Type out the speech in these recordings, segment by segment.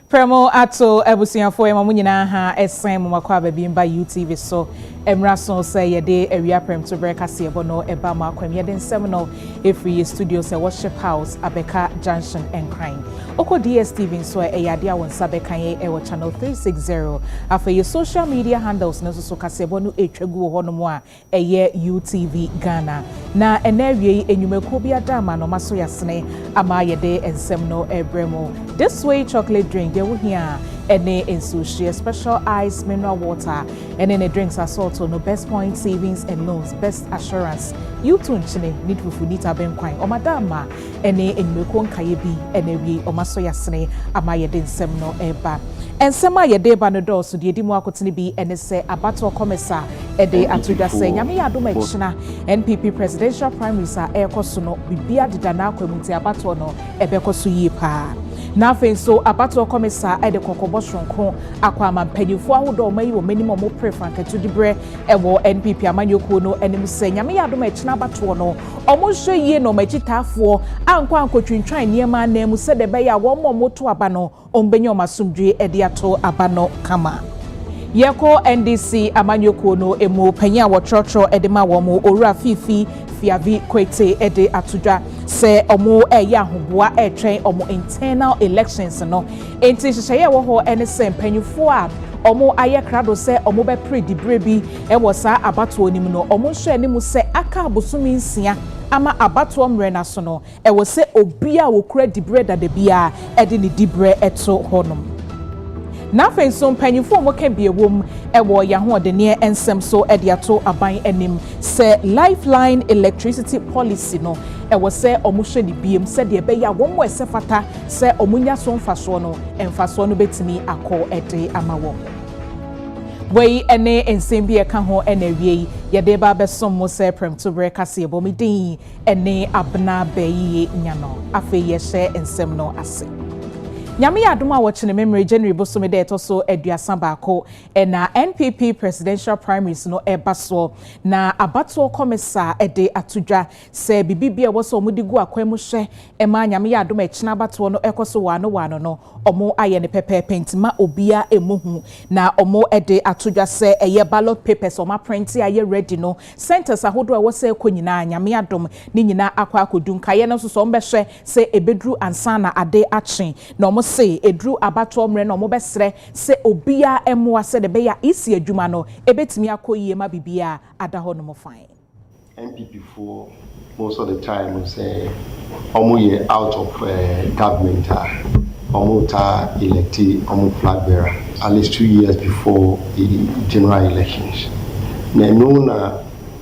Premo ato ebusianfo ema munyina ha esen mu makwa babi mba UTV so emra so say yede awia prem to break se ebo no eba ma kwam yede nsem no efri studio say worship house Abeka Junction and Crime oko DSTV so eyade a wonsa bekan ye e channel 360 afa ye social media handles no so kase ebo no etwagu ho no mo a eye UTV Ghana na enawie enyumako bi adama no maso yasene ama yede ensem no ebremo this way chocolate drink you here any in sushi special ice mineral water and then drinks are sort no best point savings and loans best assurance you too chine need fufu nita ben kwan o madama any in mekon kayebi enewi o maso yasene ama yede nsem no eba ensema yede ba no do so de dimu akotene bi ene se abato komesa ede atuda se nyame ya doma china NPP presidential primaries a ekoso no bibia dida na akwamuti abato no ebekoso yi pa na so abato komesa ede kokobo shonko akwa mampanyifo ahodo mayi wo manimo mo preference to dibre ewo NPP amanyoko no enim se nyame ya doma china abato no omo hweye no machitafo ankwa ankotwintwan niema na mu se de be ya wo mo to aba no ombenya omasumdwe ede ato aba no kama Yeko NDC amanyoko no emu panya wo trotro edema wo mo owura fifi fiavi kwete ede atudwa se omo eya hoboa etwen omo internal elections no enti hyehyeye wo ho ene se mpanyufo a omo aye krado se omo be predibre bi e wo sa abato onim no omo hwe anim se aka abosumi nsia ama abato mre na so no e wo se obi a wo kura dibre dada bia ede ni dibre eto honom na fenso mpanyifo mo ka biewom ewo ya ho de ne ensem so ediato aban anim se lifeline electricity policy no ewo se omuhwe di biem se de be ya wo mo esefata se omunya so mfaso no emfaso no betimi akọ ede amawo wei ene ensem bi eka ho ene wie yede ba besom mo se prem to break ase ebo midin ene abna bayi nyano afe ye hye ensem no ase Nyame adoma wochene memory January bosome de etoso eduasa baako na NPP presidential primaries no ebaso na abato komesa ede atudwa se bibibia woso omudigu akwemu hwe ema nyame adoma echina abato no ekoso wano no omo aye ne pepepe ntima obia emuhu na omo ede atudwa se eye ballot papers omo print aye ready no centers ahodo wo se ekonyina nyame adom ni nyina akwa akodun kaye no so mbehwe se ebedru ansana ade achen na omo se edru abato mre no mo besre se obia emwa se de beya isi adwuma no ebetimi akoyie ma bibia adaho no mo fine NPP for most of the time we say omo out of government omo ta elected omo flag bearer at least 2 years before the general elections na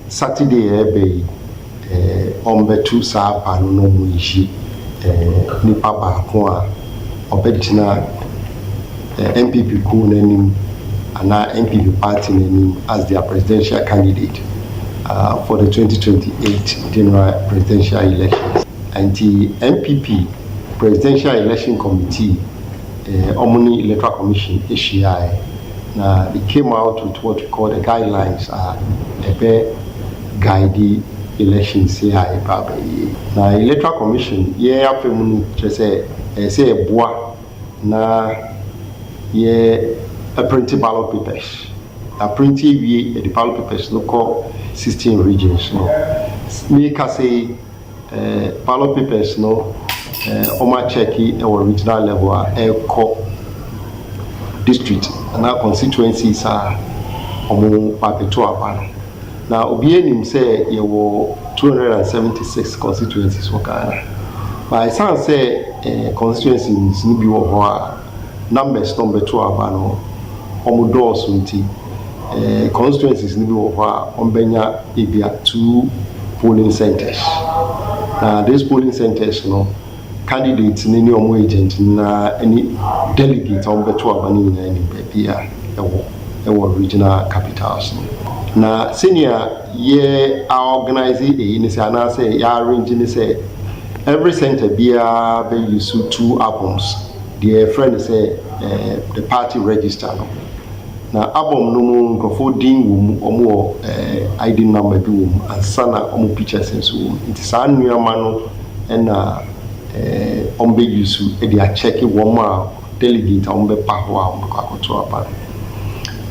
Saturday ebe ombetu sa pa no mo yi nipa ba ko a obetina NPP ko nanim ana NPP party nanim as their presidential candidate for the 2028 general presidential elections. And the NPP presidential election committee Omni Electoral Commission ACI now they came out with what we call the guidelines guide elections CI now Electoral Commission say bois na a printed ballot papers. A printed the ballot papers local 16 regions. No, make us say ballot papers no. Oma checki our regional level a district and our constituencies are omo papetua pan. Now obienim say you were 276 constituencies for Ghana. By some say constituencies ni bi wo ho a numbers number 2 abano omo doors nti constituencies ni bi wo ho a ombenya ebia 2 polling centers. Now these polling centers no candidates ni omo agent na any delegate ombe 2 abano ni any bia ewo regional capitals. Na senior ye organize ni say na say ya arrange ni say every center be use 2 albums. The friend say the party register. Now album no more crowdfunding omo ID number bi and sana omo pictures and so. It is an new man and ombe use e dey check one delegate a be pa ho a akoto aba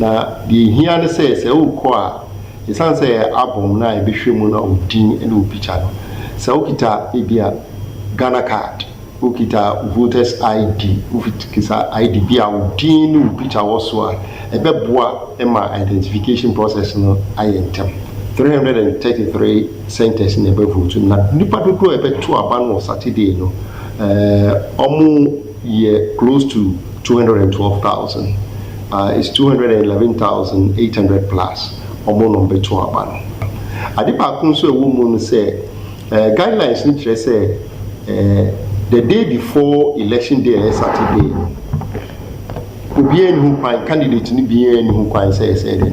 na the here ne say ukọ a isan say abom na e behwe mu na odin ene opicha no say ukita ebia Ghana card ukita voters ID ukita ID bia odin no opicha wo so a ebeboa ema identification process no ayentem 333 centers in ebe vote na nipa dodo ebe to aba no Saturday no omu ye close to 212,000 it's 211,800 plus omu no be to aba no adipa kun so ewu mu no say guidelines ni kire say the day before election day Saturday obi enu kwan candidate ni bi enu kwan say then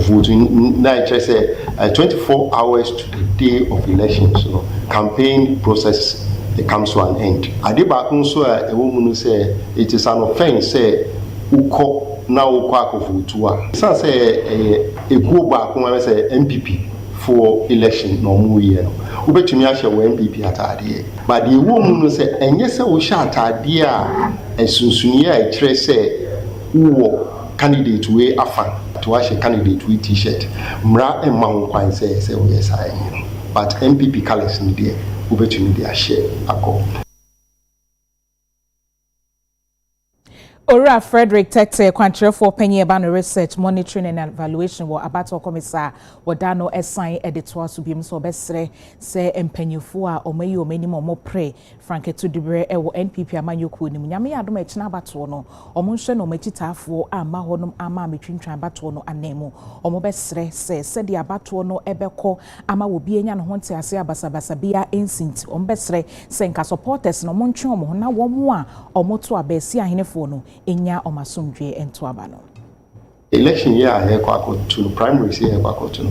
voting na I say 24 hours to the day of elections so campaign process it comes to an end adiba kun so e wo mu no say it is an offense say ukọ na ukọ akovotu a san say egu ba kun say MPP for election no mu ye no ubetumi ahye wo MPP atade but the wo mu no say enye say wo hye atade a esunsuni a kire say wo candidate we afa to ahye candidate we t-shirt mra emma ho kwan say wo yes I but MPP colors ni there ubetumi dey ahye akọ Ora Frederick Tete Kwantre for Penny Ebano Research Monitoring and Evaluation wa abato commissar wadano assign editor to be so besre say empenyufo a omayi omani mo pre Frank to dibre ewo NPP amanyoku ni nyame adom echina abato no omonhwe no machitafo ama honom ama metwintwan abato no anemu omo besre se de abato no ebekọ ama wo bi enya no honte ase abasabasa bia ensinti omo besre se nka supporters no montwe omo na wo mo a omo to abasi ahenefo no enya omasumdwe ento aba no election year here kwakotu primary here kwakotu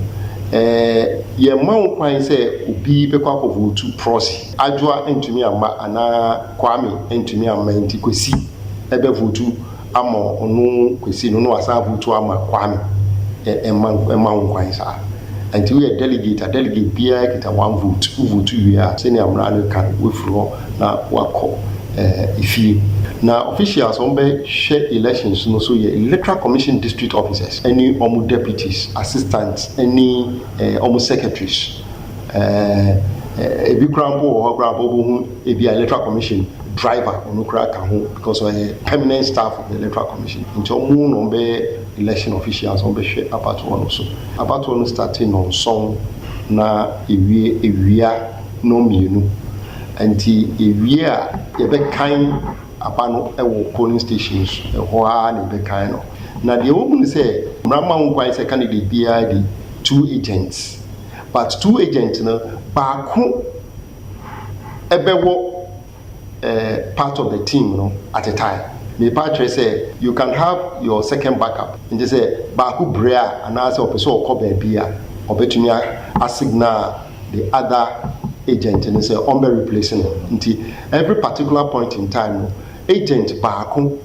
ye man kwan say obi be kwakovotu proxy adwoa entumi ama ana kwame entumi ama enti kwesi ebe votu ama onu kwesi no asa votu ama kwame man kwan sa enti we delegate bia kita one vote we are senior amrano kan we fro na wako ifie na officials on be share elections no so ye electoral commission district officers any omu deputies assistants any omu secretaries ebi krampo or krampo hu ebi electoral commission driver onu kra ka hu because we permanent staff of the electoral commission into omu no be election officials on be share about one so about one starting on song na ewia no mienu anti ewia e be kind abano ewo polling stations ho a na be kind no na the woman say mrama nkwan say candidate bia the two agents but two agents no baako ebewo part of the team no at a time me patch say you can have your second backup and they say baako brea and as a person ko ba bia obetumi asignal the other agent and say on be replacing until every particular point in time no, agent baako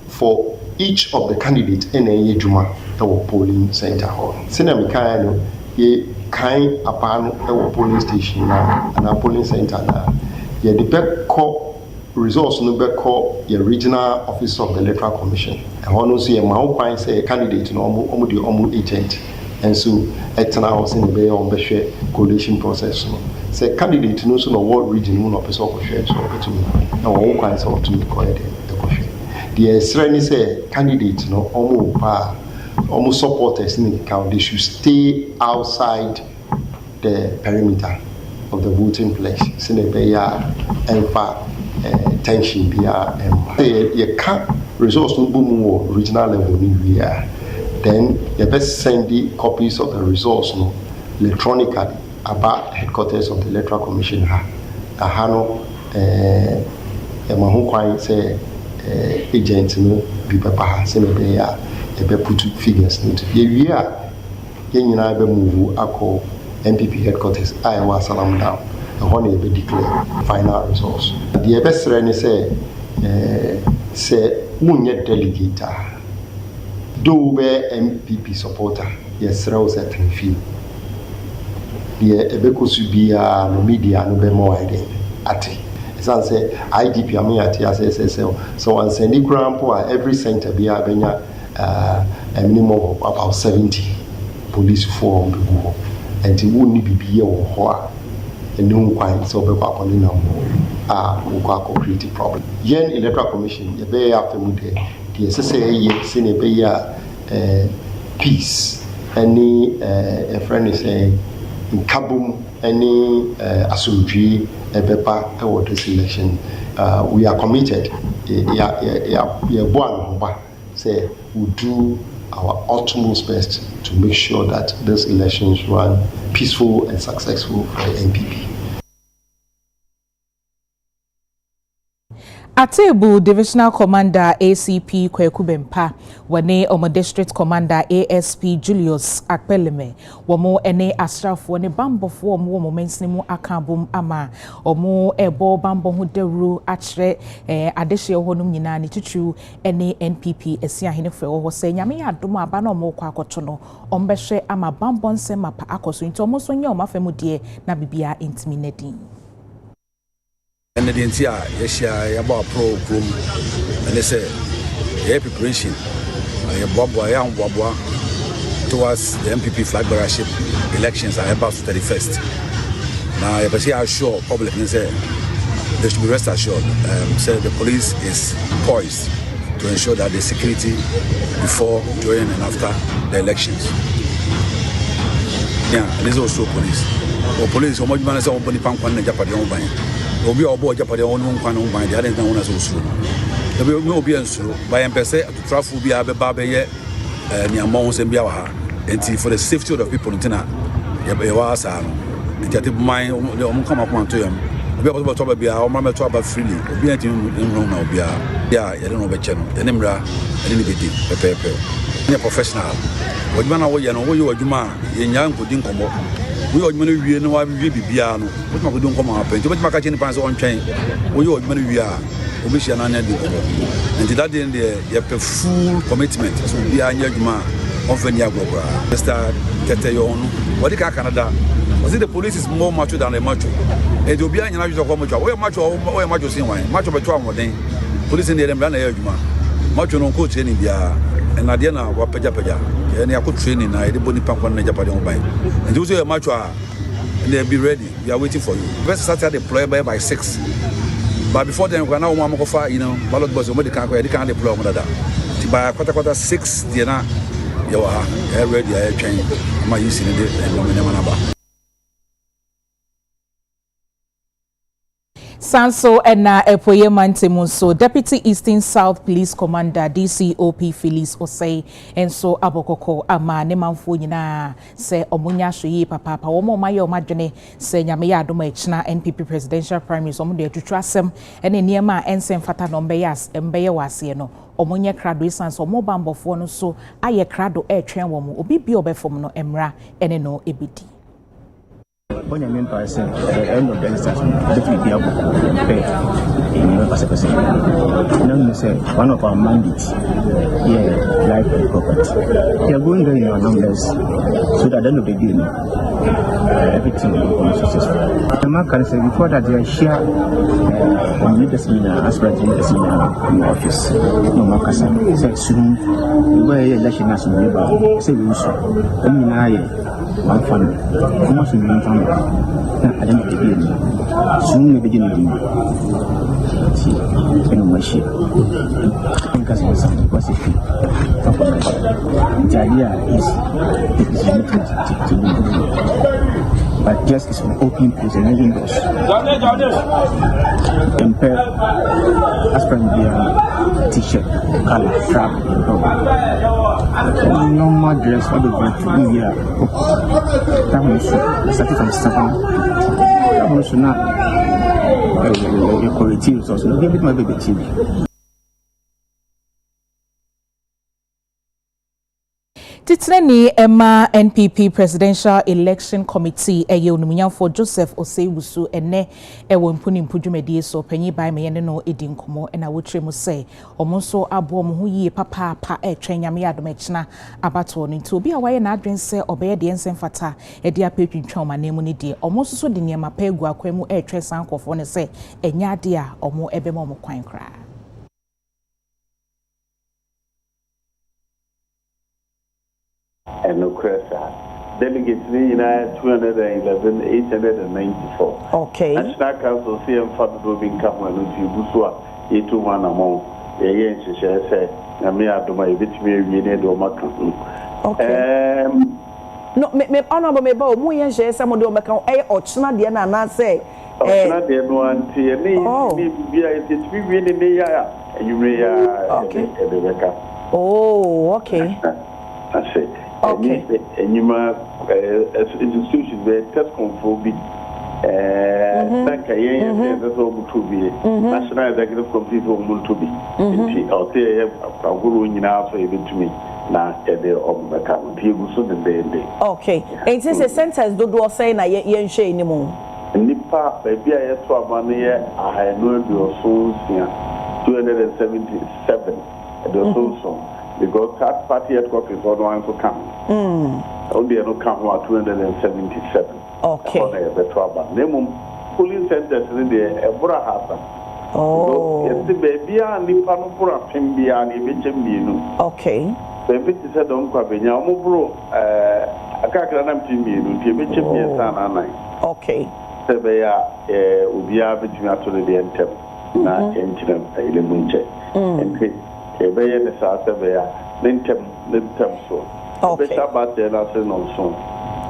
for each of the candidates in a juma the polling center hall sinami kan no ye kan apano e polling station na and a polling center na ye the back call results no back call your regional office of the electoral commission and one also ye ma kwan say candidate no omo agent and so etna house in be on be share coalition process no say candidate no so no world region no person ko share so betumi na wo kwan say to ko e de ko share the esrani say candidate no omo supporters in the count they should stay outside the perimeter of the voting place so they be emfa tension bia you can results no boom regional level ni we are then you best send the copies of the results no electronically about headquarters of the electoral commission no mahu kwan say agent no bi papa say me be ya e be put figures into ye wi a ye nyina be move akọ MPP headquarters I was salam down the one be declare final results the best ni say munye delegate do be MPP supporter yes raw certain feel the ebekosu bia no media no be more wide ati San say IDP amiati as SSL. So on Sandy Grandpa, every center be a minimum of about 70 police form and it wouldn't be here or a new quite so be upon the creative problem. Yen Electoral Commission, the bay after Midday, the SSA, Senior Bay peace. Any a friend is saying in Kabum, any Asumji, Ebepa, or this election. We are committed. Say we do our utmost best to make sure that these elections run peaceful and successful for the NPP. Atebu Divisional Commander ACP Kweku Bempa, wane omo District Commander ASP Julius Akpeleme, wamo ene asrafo ne bambofo omo momensimu akabum ama omo ebo bambo hu deru achre adehye honum nyina ne tutu ene NPP esia hene fre wo se nyame ya dom aba na omo kwa akoto no ombehwe ama bambo nsem apa akoso nti omo so nya omo afemu de na bibia intimi nadin. And the entire about pro room and they say preparation towards the MPP flag bearership elections are about 31st. Now I assure public and say they should be rest assured. Say the police is poised to ensure that the security before, during and after the elections. Yeah, and there's also police. Or police, or more than somebody pump on the Japanese online. Obi obo Japanese on one kwan on by the other than one as also. The will be answered by MPC to travel be a baby near Mons and Biawa. And for the safety of the people in Tina, Yawasa, the mind come up to him. We are about to be our mamma to about freely. We are in Rome now. Yeah, I don't know the channel, the Nimra, and anybody, a paper. You're professional. What man away and all you are, you young who didn't come up. We are many we know we be piano. What we don't come up and to make a pants on chain. We are many we are. We shall not do. And to that end, you have a full commitment. So we are young man of any agro. Mr. Teteyon, what the Canada? Was it the police is more macho than a macho? And to be an unusual macho, or macho sing wine, macho by 12 more day. Police in the Rembrandt Ejuma. Macho no coach any beer. And Adiana Wapaja, and I could train in the body pump on the Japan by. And those are mature and they'll be ready. We are waiting for you. Best Saturday deploy by 6. But before then, we're now one more far, ballot boys, they can't deploy that. By quarter 6, Diana, you are ready. I train my using it and Sanso ena epoye mantemunso Deputy Eastern South Police Commander DCOP Phyllis Osei enso abokoko ama ne manfo nyina se omunya hwe papa wo maye omadwene se nyame ya adoma echina NPP presidential primaries omo de atwatwa asem ene niema ensem fata no mbeye wase no omunye krado isanso omo bambofo no so aye krado etwen wo mu obi bi obefom no emra ene no ebidi. When I mean by saying the end of the instance, definitely be able to pay in percent. Now you say one of our mandates, life and property. They are going there in our numbers, so that at the end of the day, everything will be successful. The man can say before that they share lead the seminar, aspirant lead the seminar in the office. No man say soon you go here election as you say we should. One family, how much in one family? I don't know the game. Soon we begin to see, my ship. Because it's something positive. The idea is to do, but just it's an open place and moving doors. Compare as per the t-shirt, color, strap, normal dress, what they want to do here. That one should start from 7. That one should not corrective resource. No, give it my baby TV. Titreni Emma NPP Presidential Election Committee eye onumunya for Joseph Oseiwusu ene ewo mpuni mpudwumedie so panyi bai me yene no edi nkomo na wotre mu se omonso abo mo ho yie papa pa etwen nyame adomechina abato no nti obi a waye na adwen se obeye de ensem fata e de apetwintwa omanemu ne die omonso so de niema pa egu akwemu etwe sankofo ne se enya de a omo ebe mo kwan kra. And no cressa. Delegates in 211, 894. Okay. National Council CM Fund Roving Cameron to Busua, 821 among the Yen say, Namia do my bit me reading or Macron. Okay. No, me honorable me bow, Muyan share some of the Macron, or China, the Anna say. Not the one tea, and it is reading the Yaya, and you may okay. Oh, okay. I say. Okay. And you might institutions where test control be like a that's all to be national executive committee will to be. I'll say I'll go in now for even to me now at the account. He will soon and day. Okay. And since the sentence do say na yen share anymore. Nipa baby I had to money I know your souls here 277 at the soul. Because third party headquarters is on one to come. Only no come 277. Okay. Name police centers in the Ebra Hasa. Oh. Yes, the baby and the Panopura Pimbia and the okay. The baby said, Don't come in your mobile. I can't run up to me. You be champion son. Okay. Sebea, Ubia between us to the end. Not engine a munche. And ebeye ne saase be ya nentem so okay be sabat na se no so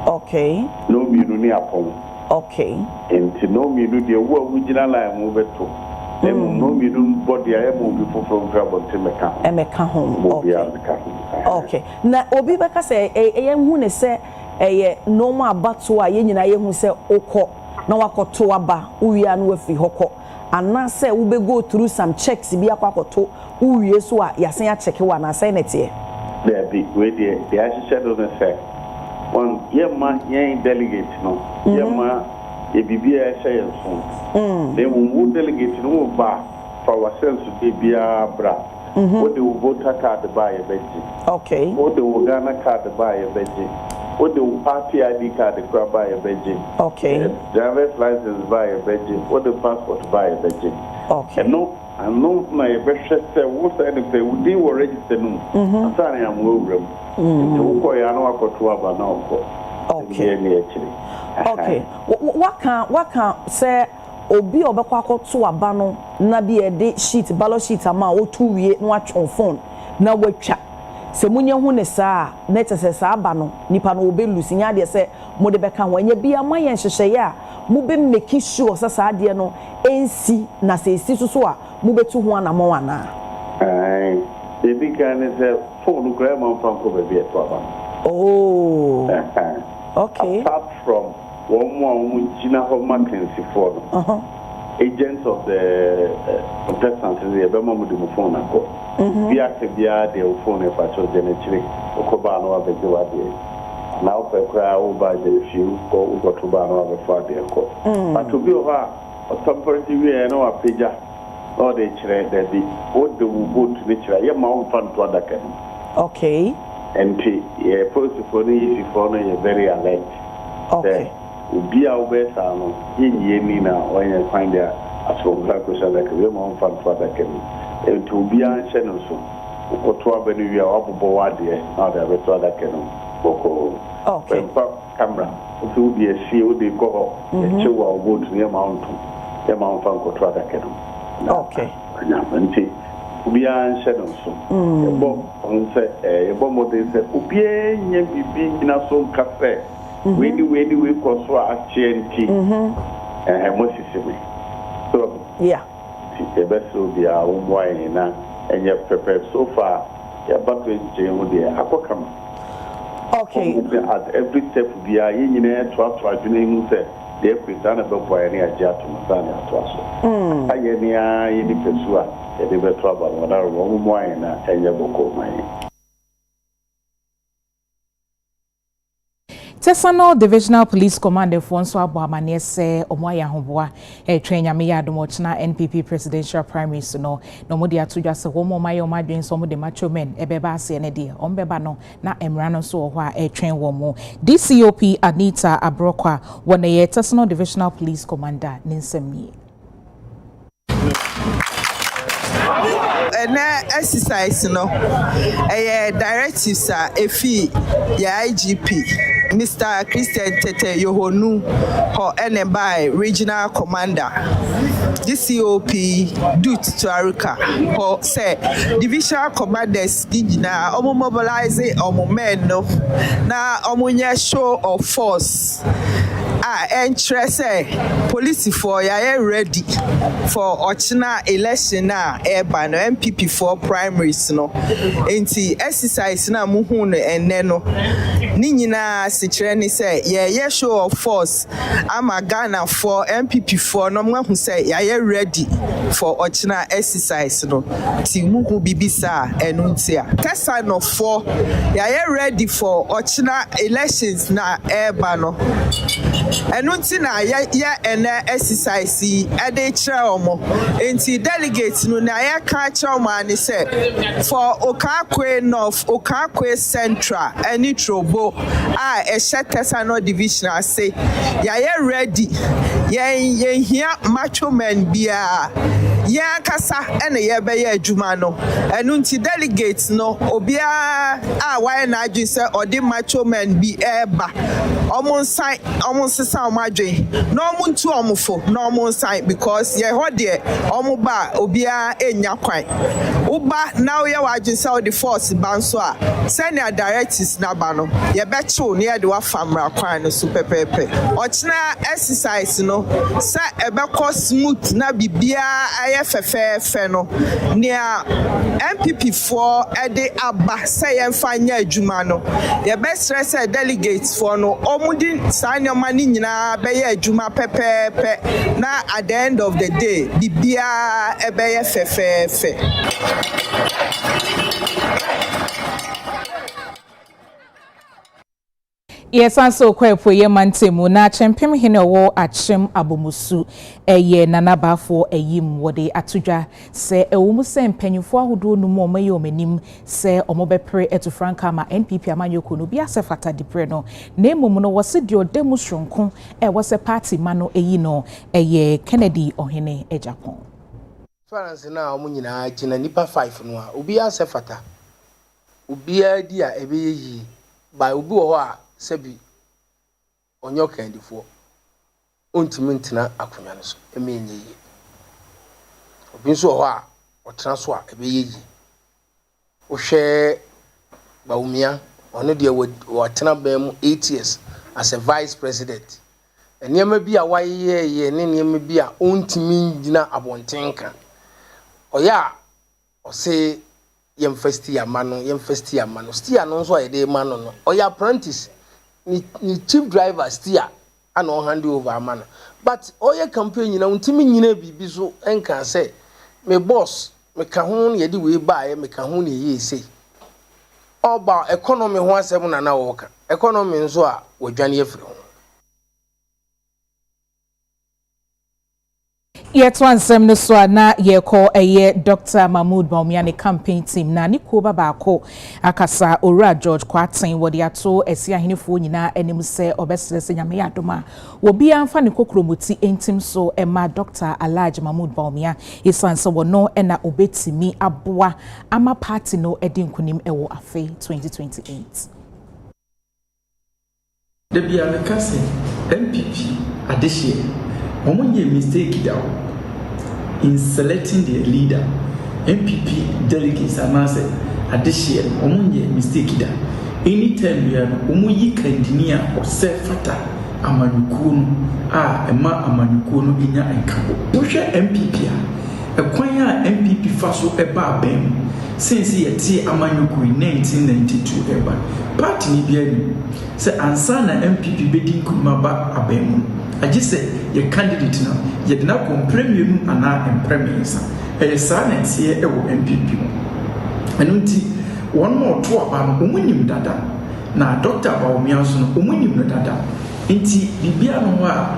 okay no miru ni apon okay enti no miru de wo awugina line mu beto no miru body aye mu bi foforo grabonte meka okay okay na obi beka se eye hu ne se eye no mu abato a ye nyina ye hu se okọ na wakoto aba uwia no afi hokọ ana say we go through some checks bi akwakoto uwie so a yasen a check wa na say netie there be we the assistant on say one yema yen delegate no yema e bibia share so they will delegate no ba for ourselves to be bra what the voter card buy a beji okay what the Ghana card buy a beji what the party ID card buy a beji okay driver's license buy a beji what the passport buy a beji okay and no my best say what say they would do register no asana am wowram nti wo ya na wakoto aba na okọ okay okay what can say obi obekwa akoto aba no na bi e de sheet ballot sheet ama o tu wie no atwon phone na watwa se munye hu ne saa na tese saa aba no nipa no obelusi nya de se mo de beka ho anya bi ama yen hyehyeye a mo be make sure saa de no ensi na se esi so a mo betu ho ana mo ana the big guy is phone grandma from Kobe be oh okay apart from one more Gina Home Mackenzie for agents of the contestants in the Bema with phone ako via the phone if I chose generally Okobano of the now over the few go to Bano before the call. But to be over a temporary way and a pager or the children that the what they will go to the children, your mount fund to other can. Okay. And a person for the phone is very alert. Okay. Be our best in Yemina when you find there as from Blackosha like a mount fund to other can. And to be a channel so. Okotwa beni we are up board there, now the rest of that can. Okay. Camera. It will be a shield they go up. The chill will go to the amount from Cotrada Cannon. Okay. We are in shadow soon. A bomb said, a bomb they said, Ubie, Yempi, in a soul cafe. We cross our TNT and Mississippi. So, yeah, the best will be our own wine and you're prepared so far. You're back to the Aquacam. Okay. At every step, we are in a trust for doing they present a book for any adjust to Masana to us. I any Pesua, a little trouble, whatever, one wine and your book of mine. Tesano Divisional Police Commander Fonso Abamane say Omoya Hoboa train Yamiya Domochna NPP presidential primaries no modi atuja se wo mayo madwen so de macho men ebeba se ne de ombeba no na emrano so ho a train wo mo DCOP Anita Abrokwa wona ye Tesano Divisional Police Commander Ninsemni na exercise no directives efi ya IGP Mr. Christian Tete Yohonu ho by regional commander DCOP Dut to Arika ho say divisional commanders na omo mobilize omo men no na omo nya show of force interest police for ya ready for Ochina election na eba no MPP for primaries no enti exercise na muhu no enne no ni nyina sechere ni say ye show of force ama Ghana for MPP for no mwahu say ya ready for Ochina exercise no ti muhu bibisa enu ntia tesa no for ya ready for Ochina elections na eba no enu nti na ya ene exercise e dey kire omo enti delegate no na ya ka kire omo ani say for Okakwe North Okakwe Central any trobo Tesano division say ya ready yen here macho men bia ya kasa ene ye be ya adwuma no enu nti delegates no obia why na adwi say odi macho men bi eba omon sisa omadwe no omuntu omufo no omon sign because ye ho de omuba obia enya kwan uba now ye wadwe say the force banso senior directives na ba no ye be chu ne ye de wa famra kwan no so pepepe ochina exercise no sa ebe ko smooth na bibia aye fefefe no nia MPP for ede aba say ye fanya adwuma no ye be stress delegates for no omudi sanya mani nyina be ye adwuma pepepe na at the end of the day bibia ebe ye fefefe. Yes, and so kwepo ye mantemu na chempem hene wo achem abomusu eye nanabafo eyim wode atudwa se ewumu se mpanyufo ahodo no mo maye omanim se omobepre etu franka ma NPP amanyoko no bia se fata dipre no na emom no wose de odemu shronko wose party mano eyi no eye Kennedy ohene Japan France na omunyina agina nipa 5 no a obi ase fata obi adi a ebeyi by obi wo a sebi onyo kandifo ontimi ntina akonya no so emenye yi obi nso ho a otena so a ebeyi wo hwe baumia ono de watena bam 8 years as a vice president enema bi a waye ne enema bi a ontimi ngina abontenka oya ose yemfesti amano stia no nso ayede mano no oya apprentice ni chief driver stia ana on hand over amano but oya campaign nyina untimi nyina bibi so enka say me boss me ka ho ye de we baaye me ka ho ne ye sei oba economy ho asem na wo ka economy nso a wadwane afiri ho. Yet one sem no so na ye call Dr. Mahmoud Bawumia campaign team na ni ko baba ko akasa Ora George Kwatin wodi ato esi ahenefo nyina anim se obeselese nyame yadoma wo bia amfa ne kokromuti entim so ema Dr. Alhaji Mahmoud Bawumia isanse wono na obetimi aboa ama party no edi nkunim ewo afe 2028. The Bianacase MPP addition Omonye mistake down in selecting the leader. MPP delegates anase addition omonye mistake down. Anytime we are omoyi kandinia or sefata amanukunu ema amanukunu inya enkabo. Osha MPP ekwanya MPP faso eba abem since yeti amanukunu 1992 eba. Party ni biani se ansana MPP bedin kumaba abem. I just say your candidate now, you did not comprehend and not impremise. A silence here, MPP. And one more two about winning data. na Dr. Baumia so no omunim no dada nti bibia no a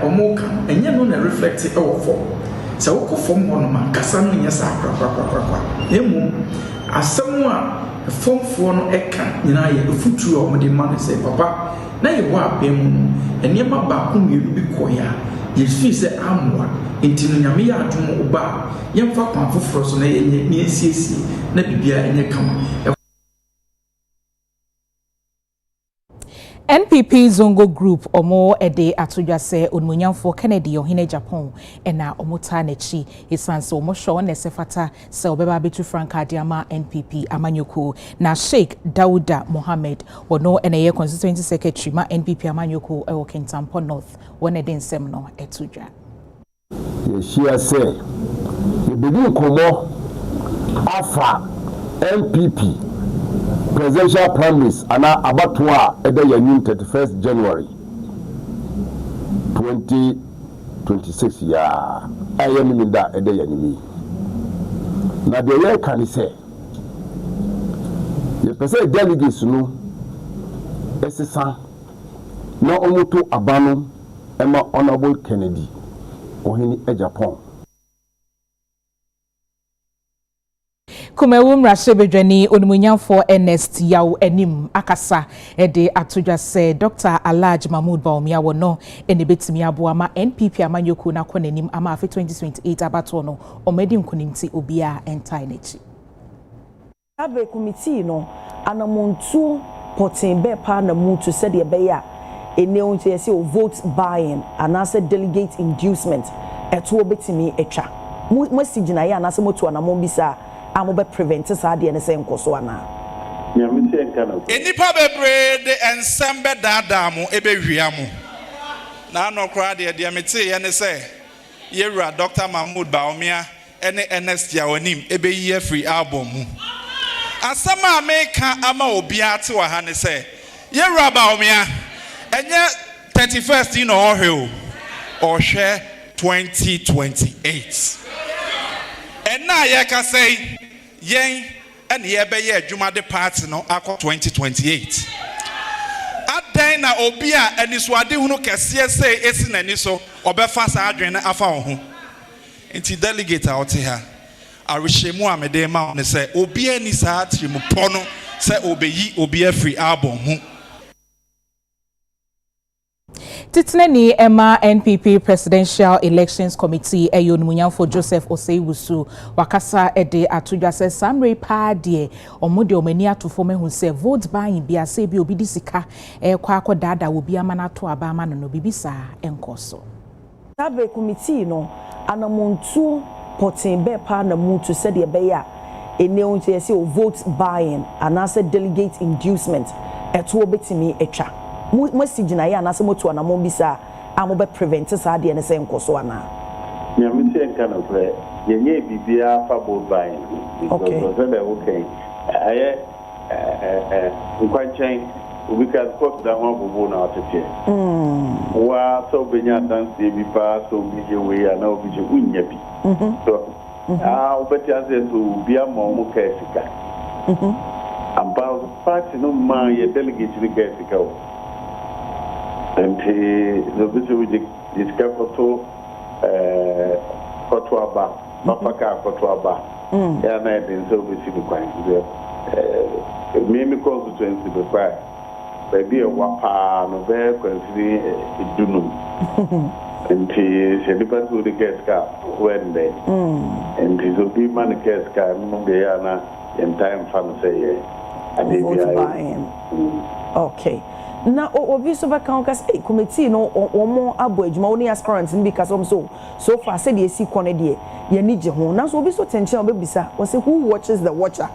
omoka enye no na reflect e wo fo se wo ko fom ho no ma kasa no nya sa kwakwa emu asɛm a fomfo no eka nyina ye efutu o mode ma no se papa na ye wo abem no enema ba ko mielu bi koya ye fi se amwa nti no nyame ya adom oba ye mfa kwan foforo so na ye ne esiesie na bibia enye kama. NPP Zongo Group omo ede atodwa se onmunyamfo Kennedy ohine Japan ena omota nechi esanse omo hwo na sefata se obeba betu franka diama NPP amanyoko na Sheikh Dauda Mohammed wono eneye constituency secretary ma NPP amanyoko ewo Kintampo North wona de nsem no etodwa ye shia se ye bedi komo afa NPP presidential primaries ana abatwa ede yanin 31st January 2026 ya ayemi da ede yanimi na de ye kan se ye pese delegates no esesa na omuto abano ema honorable Kennedy ohini Japan Kumewum Rashebedwani onumunyamfo Ernest Yaw enim akasa ede atodwa se Dr. Alhaji Mahmoud Baumia wono ene betimi aboama NPP amanyoko na konanim ama afi 2028 abato no omedi nkunimti obia entai nechi abe committee no anamontu potin be pa na mutu said ye be ya ene onche yesi o vote buying anase delegate inducement eto obetimi etwa message na ya anase motu anamon bisa amobe prevent saade ne se nkoso ana nyamiti enkana enipa bebre de ensembe dadamu ebehwiamu na anokra de mete ye ne se yewura Dr. Mahmoud Baumia ene Ernest Yawonim ebeyi free album mu asama ameka ama obia te wa ha ne se yewura Baumia enye 31st no ohwe o hwe 2028 enna ye ka say yen and ye be ye adwuma de party no akọ 2028 adan na obi a aniswade hunu kese say esi nani so obefa sa adwen na afa ho nti delegate a ote ha arishemu amede ma ne say obi ani sa atrimu pono say obeyi obi free album mu Titneni Emma NPP Presidential Elections Committee Eyon Munyamfo Joseph Oseiwusu wakasa ede atudwa se samre pa de omode omani atofo mehu se vote buying bia se bi obi disika kwa akodada obi amana to abama no bibisa enkoso abe committee no anamontu potin be pa na mutu said ye be ya ene onche yesi o vote buying anase delegate inducement eto obetimi etwa message na ya anase motu anamon bisa amobe prevent saade ne se nkoso ana nyamiti enkana pre yenye bibia fa board buying okay okay aye nkwanchen ubika court da ho bobo na otete wa so benya dance bi pa so bije we ana obije unya bi so obeti ase so bia mo ka esika amba party no ma ye delegate ni ka esika o enti no biso we discuss koto aba papa ka koto aba ya na edin so bisi bi kwan me constituency be kwa baby e wapa no be kwasiri edunum enti se di pasu de keska wende enti so bi man keska no be ya na in time fan say ye okay na obi so baka on kas committee no omo abo adwuma oni aspirants ni because so far said ye si kone de ye ni je ho na so obi so tension obebisa o say who watches the watcher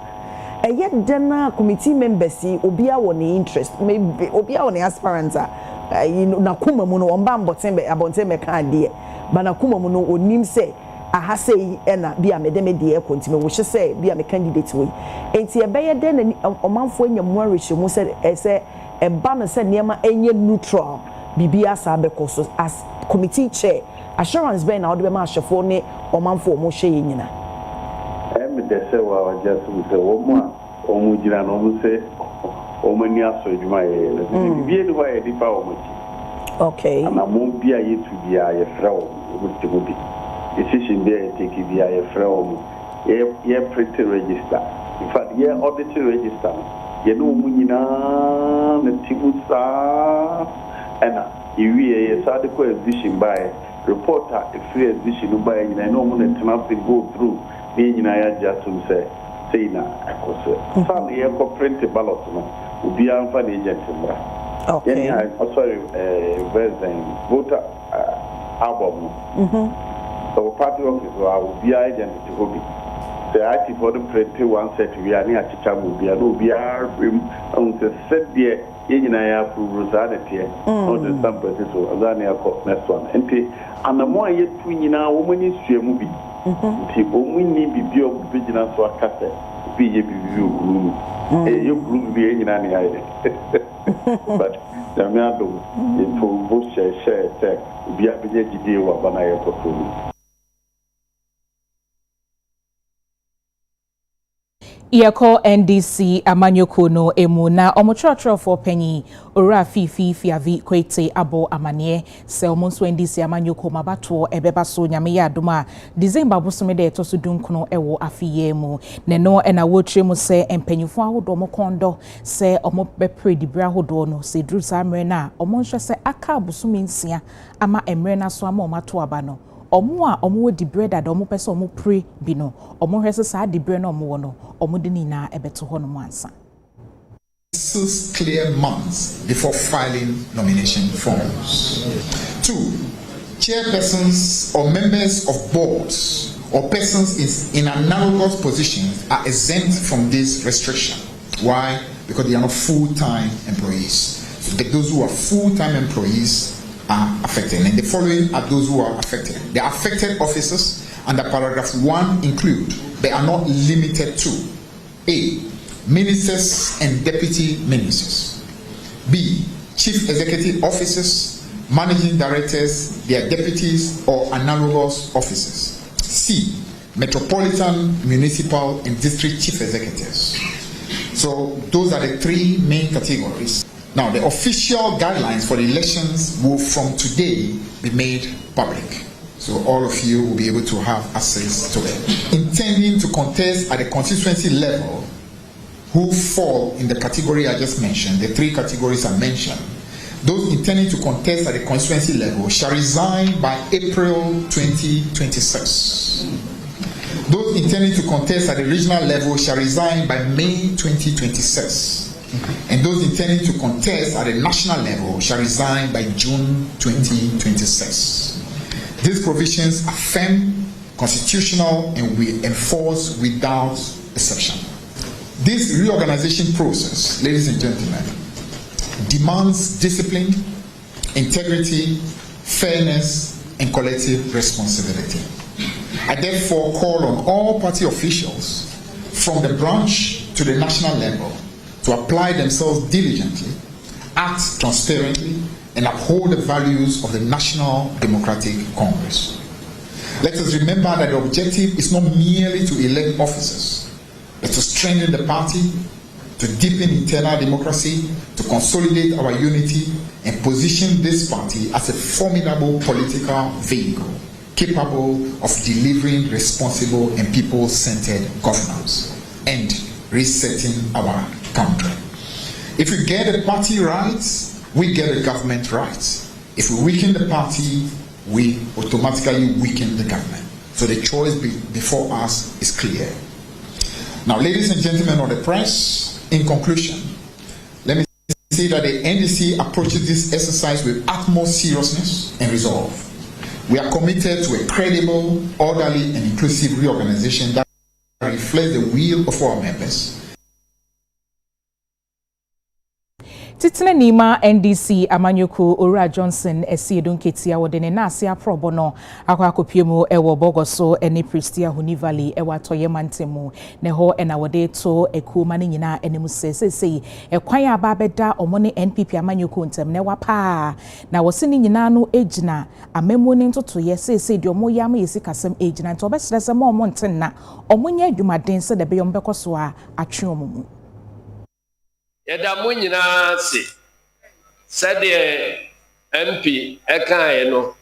eye dena committee members obi a woni interest maybe obi a woni aspirants na kuma mu no omba abonten me kan de ba na kuma mu no onim say aha say na bia medeme de continue wo hye say bia me candidate we enti ebeye den omanfo anyamwa rehye mu say eba no se niema enye neutral bibia sa bekoso as committee chair assurance be na odbe ma ahwefo ne omanfo mo hye nyina me de se wa just we say wo mo a omu jira no mo se omani aso adwuma ye na bibie ni wa ye di pa omochi okay ana mo bia ye tu bia ye fra o mo bi decision there take bia ye fra o ye print register in fact ye audit register ye no mu nyina na tibusa ana iwi ye sa de ko exhibition by reporter free exhibition by nyina no mo na tena go through ni nyina ya just say na akose fa ye ko print ballot no obi anfa na agent mra okay yeah sorry version voter album so party office obi agent to hobby the active for the print one set we are near chichamu obi no obi on the set there nyina ya approve sanity on the sample so azani akọ next one enti anamo ayetu nyina wo mani suamu bi nti omunni bibi obigina so akase bi ye bibi oguru ye guru bi nyina ne aye but me ado it will bo share bi abije gidi wa bana ye kokoro Iyako NDC amanyoko no emu na omotrotro penyi ora fifi fiavi kwete abo amanie se omonso NDC amanyoko mabato ebeba so nyame ya adoma December bosome de to so dunkuno ewo afiye mu ne no na wotre mu se empanyufo ahodo mo kondo se omo bepre dibra ahodo no se dru samre na omonhwe se aka bosome nsia ama emre na so ama omato aba no omo a omo di bread da omo pese omo pray bi no omo hwese sa di bread no omo wo no omo de ni na ebeto ho no mo ansa 6 clear months before filing nomination forms. 2, chairpersons or members of boards or persons in analogous positions are exempt from this restriction. Why? Because they are not full-time employees. So those who are full-time employees are affected, and the following are those who are affected. The affected officers under paragraph 1 include, they are not limited to: A, ministers and deputy ministers; B, chief executive officers, managing directors, their deputies or analogous officers; C, metropolitan, municipal and district chief executives. So those are the 3 main categories. Now, the official guidelines for the elections will from today be made public. So all of you will be able to have access to it. Intending to contest at the constituency level who fall in the category I just mentioned, the 3 categories I mentioned, those intending to contest at the constituency level shall resign by April 2026. Those intending to contest at the regional level shall resign by May 2026. And those intending to contest at the national level shall resign by June 2026. These provisions are firm, constitutional, and we enforce without exception. This reorganization process, ladies and gentlemen, demands discipline, integrity, fairness, and collective responsibility. I therefore call on all party officials from the branch to the national level to apply themselves diligently, act transparently, and uphold the values of the National Democratic Congress. Let us remember that the objective is not merely to elect officers, but to strengthen the party, to deepen internal democracy, to consolidate our unity, and position this party as a formidable political vehicle capable of delivering responsible and people-centered governance and resetting our country. If we get the party right, we get the government right. If we weaken the party, we automatically weaken the government. So the choice before us is clear. Now, ladies and gentlemen of the press, in conclusion, let me say that the NDC approaches this exercise with utmost seriousness and resolve. We are committed to a credible, orderly, and inclusive reorganization that reflects the will of our members. Titine nima NDC amanyoko Ora Johnson esiedun ketia wodene na ase aprobo no akwakopiemu ewo bogoso eni Pristia Huni Valley ewa toye mantemu ne ho ena wode to ekuma ne nyina enemu sesesei ekwan aba beda omone NPP amanyoko ntem ne wapa na wosini nyina no ejina amemu ne ntoto ye sesei de omo yama yesi kasem ejina nto obesrese mo omo ntenna omonye adwumaden se de be yom bekoso a atwe omumu. yɛda mo nyinaa se sɛdeɛ MP ɛkaeɛ no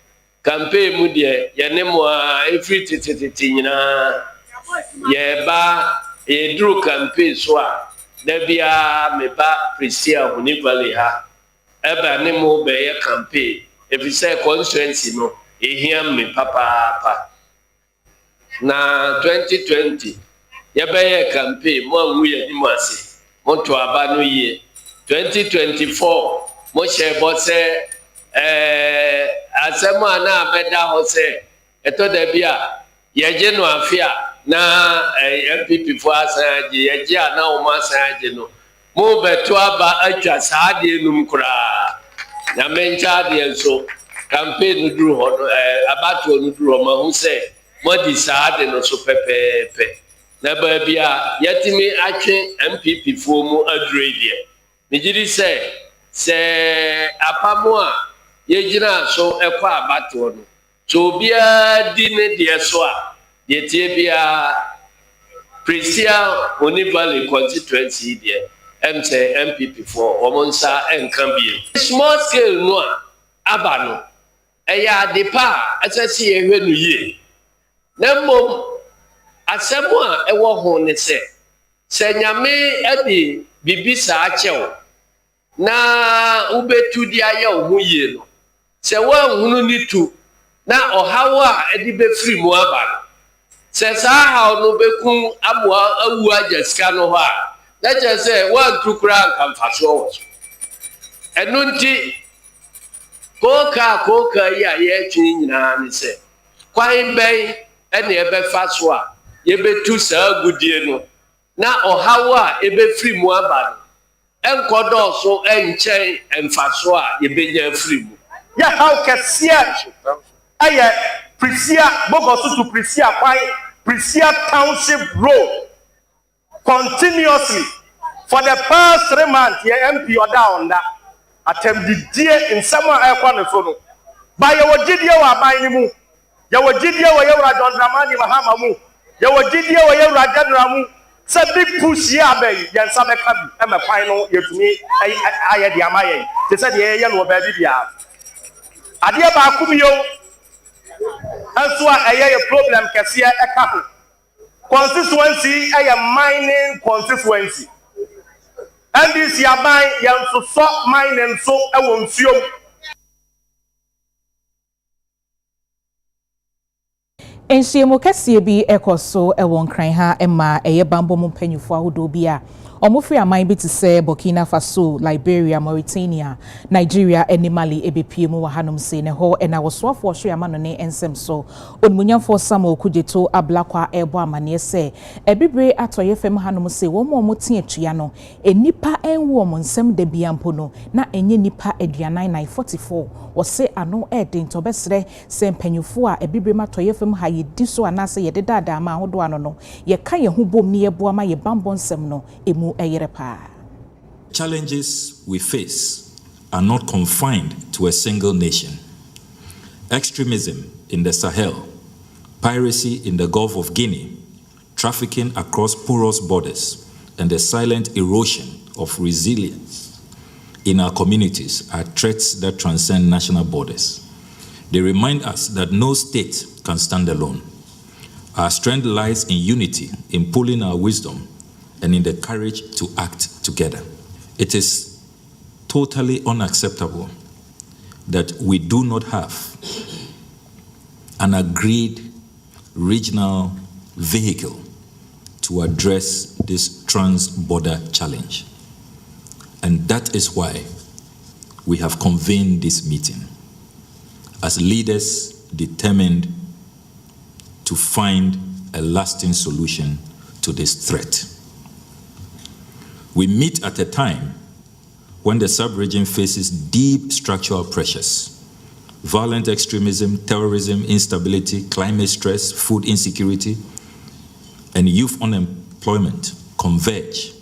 campaign mu deɛ yɛne mo a ɛfiri tetetete nyinaa yɛba yɛduru campaign so a da biara meba Prisia Huni Valley ha ɛba ne mo bɛyɛ campaign ɛfiri sɛ constituency no ɛhia me papaapa na 2020 yɛbɛyɛ campaign mo anwu yɛ anim ase moto aba no yie 2024 mo hyɛ bɔ sɛ asɛm a na abɛda hɔ sɛ ɛtɔ da bi a yɛgye no afe a na MPP fo asan agye yɛgye a na wɔn asan agye no mo bɛto aba atwa saa adeɛ num koraa na menkyɛ adeɛ nso campaign no duru hɔ no abatoɔ no duru hɔ ma ho sɛ modi saa ade no so pɛpɛɛpɛ na baabi a yɛtumi atwe MPP fo mu adure deɛ megye di sɛ apamo a yɛgyina so ɛkɔ abatoɔ no so obiara di ne deɛ so a yɛtie biara Prisia Huni Valley constituency deɛ sɛ MPP fo wɔn nsa nka bie small scale no a aba no ɛyɛ ade pa a ɛsɛ sɛ yɛhwɛ no yie na mmom asɛm a ɛwɔ ho ne sɛ nyame ɛde bibi saa kyɛw na wobɛtu di ayɛ wo ho yie no sɛ woanhunu ne tu na ɔhaw a ɛde bɛfiri mu aba no sɛ saa haw no bɛkum amoa awu agya sika no hɔ a na kyerɛ sɛ woantu koraa nka mfasoɔ wɔ so ɛno nti kookaa yi a yɛatwe nyinaa ne sɛ kwan bɛn ɛne ɛbɛfa so a yɛbɛtu saa agudie no na ɔhaw a ɛbɛfiri mu aba no ɛnkɔdɔɔso ɛnkyɛn mfasoɔ a yɛbɛnya afiri mu yɛhaw kɛseɛ ɛyɛ Prisia Bogoso to Prisia kwan Prisia Township Road continuously for the past 3 months yɛ MP ɔda ɔnda atɛmdidie nsɛm a ɛkɔ ne so no ba yɛwɔ gyidie wɔ aban no mu yɛwɔ gyidie wɔ yɛwura John Dramani Mahama mu yɛwɔ gyidie wɔ yɛwura General mu sɛ big push yɛ abɛyi yɛn nsa bɛka bi ɛmɛ kwan no yɛtumi ayɛ de ama yɛn te sɛ deɛ yɛyɛ no wɔ baabi biara adeɛ baako bi yo nso a ɛyɛ yɛ problem kɛseɛ ɛka ho constituency ɛyɛ mining constituency NDC aban yɛn nso sɔ mining nso ɛwɔ nsuom. Nhyiamu kɛseɛ bi ɛkɔ so ɛwɔ nkran ha ɛma ɛyɛ bambɔ mu mpanyinfoɔ ahodoɔ bi a ɔmofiri aman bi te sɛ Burkina Faso, Liberia, Mauritania, Nigeria ɛne Mali ɛbɛpie mu wɔ hanom se ne hɔ ɛna wɔsoafoɔ hwɛ ama no ne nsɛm so onmunyanfoɔ Samuel Kudjeto ablakwa ɛbɔ amaneɛ sɛ ɛbibre atɔyɛ fam hanom se wɔn te atua no enipa ɛnwo wɔn nsɛm da bia mpo no na enye nipa aduanan 44 wɔse ano ɛde ntɔbɛsrɛ sɛ mpanyinfoɔ a ɛbibre matɔyɛ fam ha yɛdi so anase yɛde daadaa ma ahodoɔ ano no yɛka yɛn ho bom ne yɛboa ma yɛ bambɔ nsɛm no emu Challenges we face are not confined to a single nation. Extremism in the Sahel, piracy in the Gulf of Guinea, trafficking across porous borders, and the silent erosion of resilience in our communities are threats that transcend national borders. They remind us that no state can stand alone. Our strength lies in unity, in pooling our wisdom, and in the courage to act together. It is totally unacceptable that we do not have an agreed regional vehicle to address this trans-border challenge. And that is why we have convened this meeting as leaders determined to find a lasting solution to this threat. We meet at a time when the sub-region faces deep structural pressures: violent extremism, terrorism, instability, climate stress, food insecurity, and youth unemployment converge,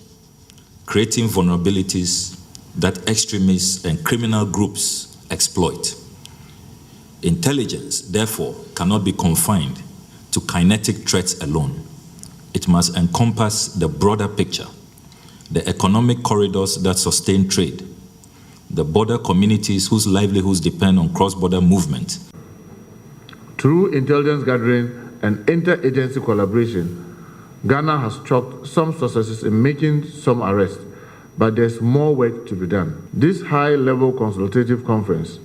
creating vulnerabilities that extremists and criminal groups exploit. Intelligence, therefore, cannot be confined to kinetic threats alone. It must encompass the broader picture the economic corridors that sustain trade, the border communities whose livelihoods depend on cross-border movement. Through intelligence gathering and interagency collaboration, Ghana has chalked some successes in making some arrests, but there's more work to be done. This high-level consultative conference,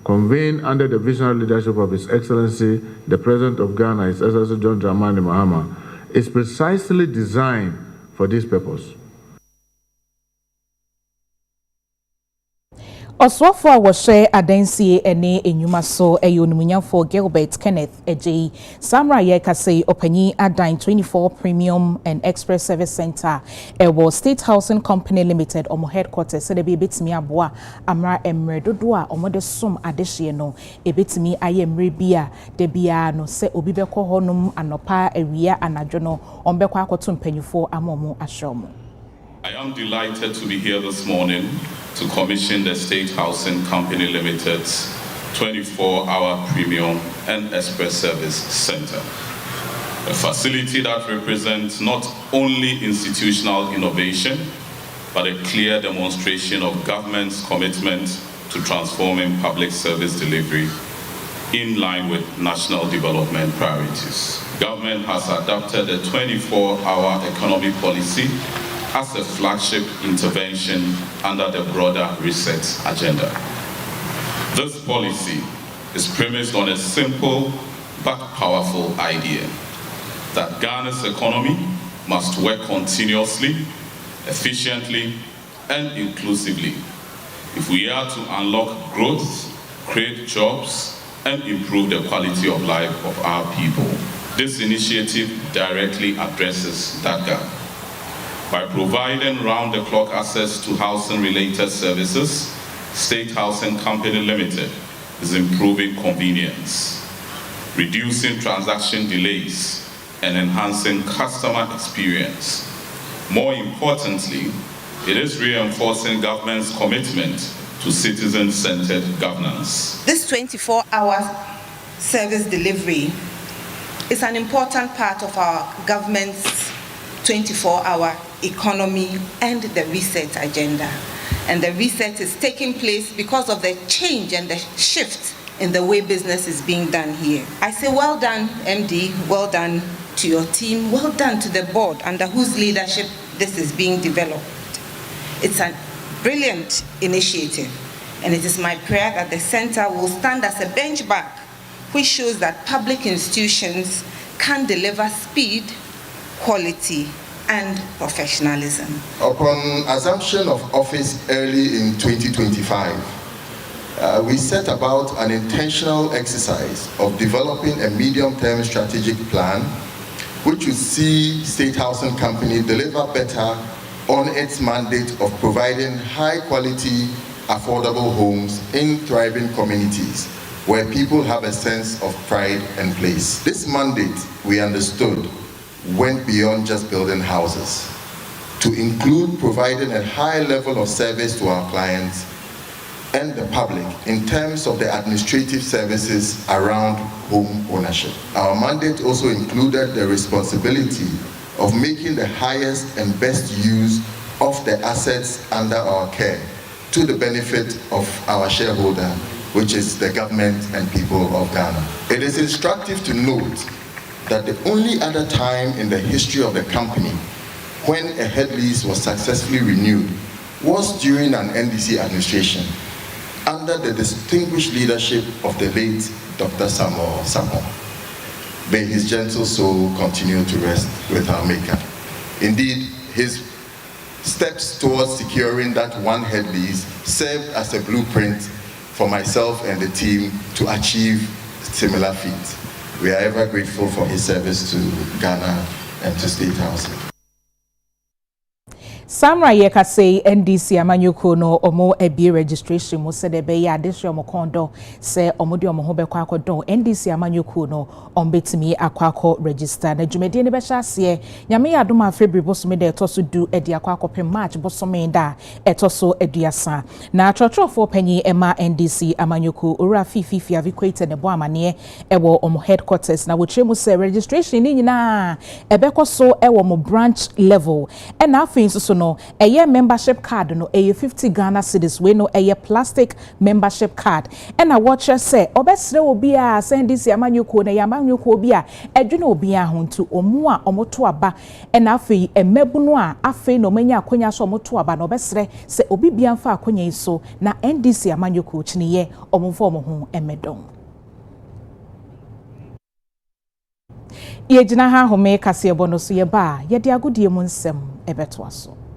convened under the visionary leadership of His Excellency, the President of Ghana, His Excellency John Dramani Mahama, is precisely designed for this purpose. Oswafo a wɔhwɛ adansie ene enyuma so eyonumunyafo Gilbert Kenneth Ejei Samra ye kasei opanyi adan 24 Premium and Express Service Center ewo State Housing Company Limited omo headquarters se de be betimi aboa amra emre dodo a omo de som adehye no ebetimi aye emre bia de bia no se obi bekɔ honum anopa awia anadwo no ombekɔ akoto mpanyufo amomo ahyomo. I am delighted to be here this morning to commission the State Housing Company Limited's 24-hour Premium and Express Service Center, a facility that represents not only institutional innovation, but a clear demonstration of government's commitment to transforming public service delivery in line with national development priorities. Government has adopted a 24-hour economy policy as a flagship intervention under the broader reset agenda. This policy is premised on a simple but powerful idea that Ghana's economy must work continuously, efficiently, and inclusively if we are to unlock growth, create jobs, and improve the quality of life of our people. This initiative directly addresses that gap. By providing round-the-clock access to housing-related services, State Housing Company Limited is improving convenience, reducing transaction delays, and enhancing customer experience. More importantly, it is reinforcing government's commitment to citizen-centered governance. This 24-hour service delivery is an important part of our government's 24-hour economy and the reset agenda. And the reset is taking place because of the change and the shift in the way business is being done here. I say well done, MD, well done to your team, well done to the board under whose leadership this is being developed. It's a brilliant initiative, and it is my prayer that the center will stand as a benchmark which shows that public institutions can deliver speed, quality, and professionalism. Upon assumption of office early in 2025, we set about an intentional exercise of developing a medium-term strategic plan which would see State Housing Company deliver better on its mandate of providing high-quality, affordable homes in thriving communities where people have a sense of pride and place. This mandate, we understood, went beyond just building houses to include providing a high level of service to our clients and the public in terms of the administrative services around home ownership. Our mandate also included the responsibility of making the highest and best use of the assets under our care to the benefit of our shareholder, which is the government and people of Ghana. It is instructive to note that the only other time in the history of the company when a head lease was successfully renewed was during an NDC administration under the distinguished leadership of the late Dr. Samuel Samoa. May his gentle soul continue to rest with our Maker. Indeed, his steps towards securing that one head lease served as a blueprint for myself and the team to achieve similar feats. We are ever grateful for his service to Ghana and to State Housing. Samra yeka say NDC amanyoko no omo ebi registration mo se de be ya de omo kondo se omo de omo ho be kwa akodon NDC amanyoko no ombetimi akwako register na dwumede ne be hya ase nyame ya dom afebri bosome de etoso du edi akwako pe March bosome da etoso eduasa na trotro panyi ema NDC amanyoko ora fifi avikwete ne bo amane ewo omo headquarters na wotremu se registration ni nyina ebekoso ewo mo branch level and na afin so no eye membership card no eye 50 Ghana cedis we no eye plastic membership card and a watcher say obesre obi a send this amanyuko na yamanyuko obi a edwene obi a ho ntu omu a omoto aba and afei emebu no a afei no manya akonya so omoto aba no obesre se obi bia mfa akonya iso na NDC amanyuko chiniye omomfo omo ho emedon ye jina ha home kase ebo no so ye ba ye de agodie mu nsem ebeto aso